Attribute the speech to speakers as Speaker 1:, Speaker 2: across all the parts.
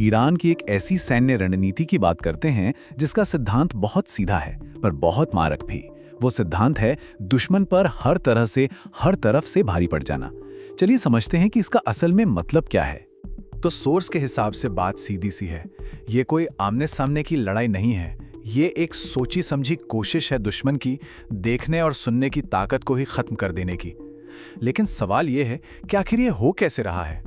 Speaker 1: Iran की एक ऐसी सैन्य रणनीति की बात करते हैं जिसका सिद्धांत बहुत सीधा है पर बहुत मारक भी। वो सिद्धांत है दुश्मन पर हर तरह से हर तरफ से भारी पड़ जाना। चलिए समझते हैं कि इसका असल में मतलब क्या है।
Speaker 2: तो सोर्स के हिसाब से बात सीधी सी है। ये कोई आमने सामने की लड़ाई नहीं है, ये एक सोची समझी कोशिश है दुश्मन की देखने और सुनने की ताकत को ही खत्म कर देने की। लेकिन सवाल ये है कि आखिर ये हो कैसे रहा है।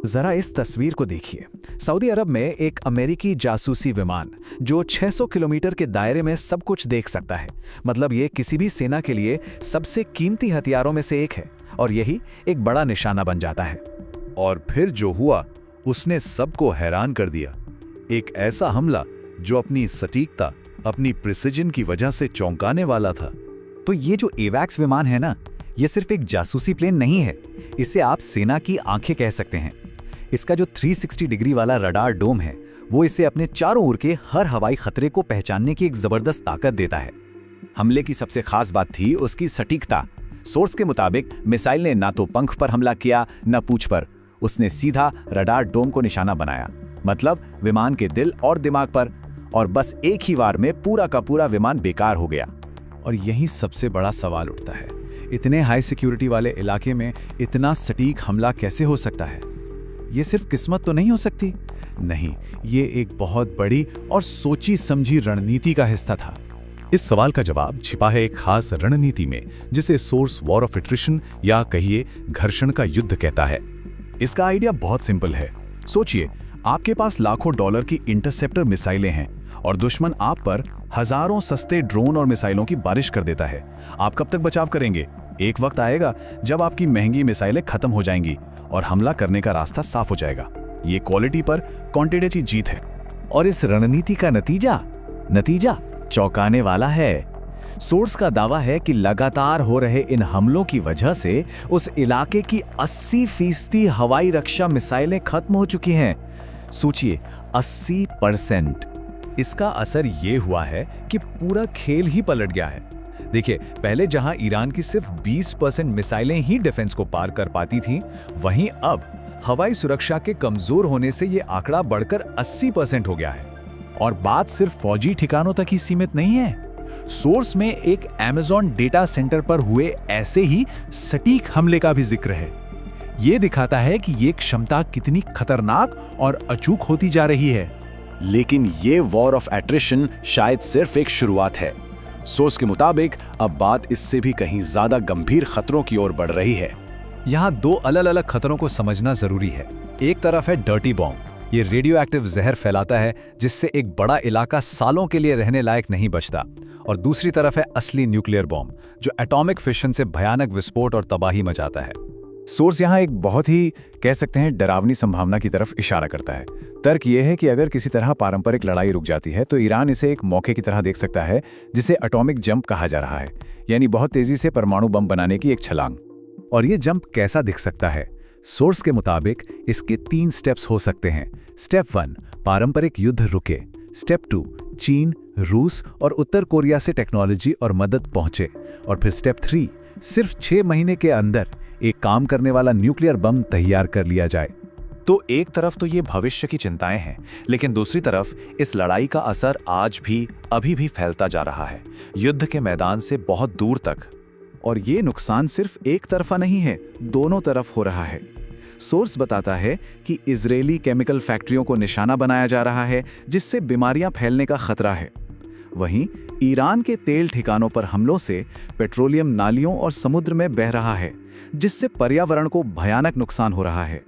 Speaker 3: जरा इस तस्वीर को देखिए। सऊदी अरब में एक अमेरिकी जासूसी विमान जो 600 किलोमीटर के दायरे में सब कुछ देख सकता है। मतलब ये किसी भी सेना के लिए सबसे कीमती हथियारों में से एक है और यही एक बड़ा निशाना बन जाता है।
Speaker 4: और फिर जो हुआ उसने सबको हैरान कर दिया। एक ऐसा हमला जो अपनी सटीकता, अपनी प्रिसिजन की वजह से चौंकाने वाला था।
Speaker 5: तो ये जो एवैक्स विमान है ना, ये सिर्फ एक जासूसी प्लेन नहीं है, इसे आप सेना की आंखें कह सकते हैं। इसका जो 360 डिग्री वाला रडार डोम है वो इसे अपने चारों ओर के हर हवाई खतरे को पहचानने की एक जबरदस्त ताकत देता है। हमले की सबसे खास बात थी उसकी सटीकता। सोर्स के मुताबिक मिसाइल ने ना तो पंख पर हमला किया न पूंछ पर, उसने सीधा रडार डोम को निशाना बनाया, मतलब विमान के दिल और दिमाग पर, और बस एक ही वार में पूरा का पूरा विमान बेकार हो गया।
Speaker 2: और यही सबसे बड़ा सवाल उठता है, इतने हाई सिक्योरिटी वाले इलाके में इतना सटीक हमला कैसे हो सकता है। ये सिर्फ किस्मत तो नहीं हो सकती? नहीं, ये एक बहुत बड़ी और सोची समझी रणनीति का हिस्सा था।
Speaker 4: इस सवाल का जवाब छिपा है एक खास रणनीति में जिसे सोर्स वॉर ऑफ एट्रिशन या कहिए घर्षण का युद्ध कहता है।
Speaker 2: इसका आइडिया बहुत सिंपल है। सोचिए, आपके पास लाखों डॉलर की इंटरसेप्टर मिसाइलें हैं और दुश्मन आप पर हजारों सस्ते ड्रोन और मिसाइलों की बारिश कर देता है। आप कब तक बचाव करेंगे? एक वक्त आएगा जब आपकी महंगी मिसाइलें खत्म हो जाएंगी और हमला करने का रास्ता साफ हो जाएगा। ये क्वालिटी पर क्वांटिटी की जीत है।
Speaker 3: और इस रणनीति का नतीजा चौंकाने वाला है। सोर्स का दावा है कि लगातार हो रहे इन हमलों की वजह से उस इलाके की 80% हवाई रक्षा मिसाइलें खत्म हो चुकी हैं। सोचिए, 80%।
Speaker 4: इसका असर ये हुआ है कि पूरा खेल ही पलट गया है। देखिए, पहले जहां ईरान की सिर्फ 20% मिसाइलें ही डिफेंस को पार कर पाती थीं, वहीं अब हवाई सुरक्षा के कमजोर होने से ये आंकड़ा बढ़कर 80% हो गया है।
Speaker 2: और बात सिर्फ फौजी ठिकानों तक ही सीमित नहीं है। सोर्स में एक अमेज़न डेटा सेंटर पर हुए ऐसे ही सटीक हमले का भी जिक्र है। ये दिखाता है कि ये क्षमता कितनी खतरनाक और अचूक होती जा रही है।
Speaker 1: लेकिन ये वॉर ऑफ एट्रिशन शायद सिर्फ एक शुरुआत है। सोर्स के मुताबिक अब बात इससे भी कहीं ज्यादा गंभीर खतरों की ओर बढ़ रही है।
Speaker 3: यहाँ दो अलग अलग खतरों को समझना जरूरी है। एक तरफ है डर्टी बॉम्ब। ये रेडियो एक्टिव जहर फैलाता है जिससे एक बड़ा इलाका सालों के लिए रहने लायक नहीं बचता। और दूसरी तरफ है असली न्यूक्लियर बॉम्ब, जो एटॉमिक फिशन से भयानक विस्फोट और तबाही मचाता है।
Speaker 2: सोर्स यहाँ एक बहुत ही कह सकते हैं डरावनी संभावना की तरफ इशारा करता है। तर्क यह है कि अगर किसी तरह पारंपरिक लड़ाई रुक जाती है तो ईरान इसे एक मौके की तरह देख सकता है, जिसे एटॉमिक जंप कहा जा रहा है, यानी बहुत तेजी से परमाणु बम बनाने की एक छलांग।
Speaker 3: और ये जंप कैसा दिख सकता है? सोर्स के मुताबिक इसके 3 स्टेप्स हो सकते हैं। स्टेप 1, पारंपरिक युद्ध रुके। स्टेप 2, चीन, रूस और उत्तर कोरिया से टेक्नोलॉजी और मदद पहुंचे। और फिर स्टेप 3, सिर्फ 6 महीने के अंदर एक काम करने वाला न्यूक्लियर बम तैयार कर लिया जाए।
Speaker 2: तो एक तरफ तो ये भविष्य की चिंताएं हैं, लेकिन दूसरी तरफ इस लड़ाई का असर आज भी अभी भी फैलता जा रहा है, युद्ध के मैदान से बहुत दूर तक। और ये नुकसान सिर्फ एक तरफा नहीं है, दोनों तरफ हो रहा है। सोर्स बताता है कि इजरायली केमिकल फैक्ट्रियों को निशाना बनाया जा रहा है, जिससे बीमारियां फैलने का खतरा है। वहीं ईरान के तेल ठिकानों पर हमलों से पेट्रोलियम नालियों और समुद्र में बह रहा है, जिससे पर्यावरण को भयानक नुकसान हो रहा है।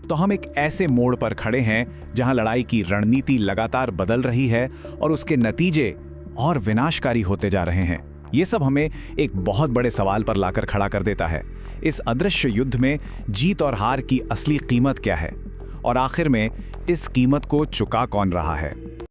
Speaker 2: तो हम एक ऐसे मोड़ पर खड़े हैं जहां लड़ाई की रणनीति लगातार बदल रही है और उसके नतीजे और विनाशकारी होते जा रहे हैं। ये सब हमें एक बहुत बड़े सवाल पर लाकर खड़ा कर देता है। इस अदृश्य युद्ध में जीत और हार की असली कीमत क्या है? और आखिर में इस कीमत को चुका कौन रहा है?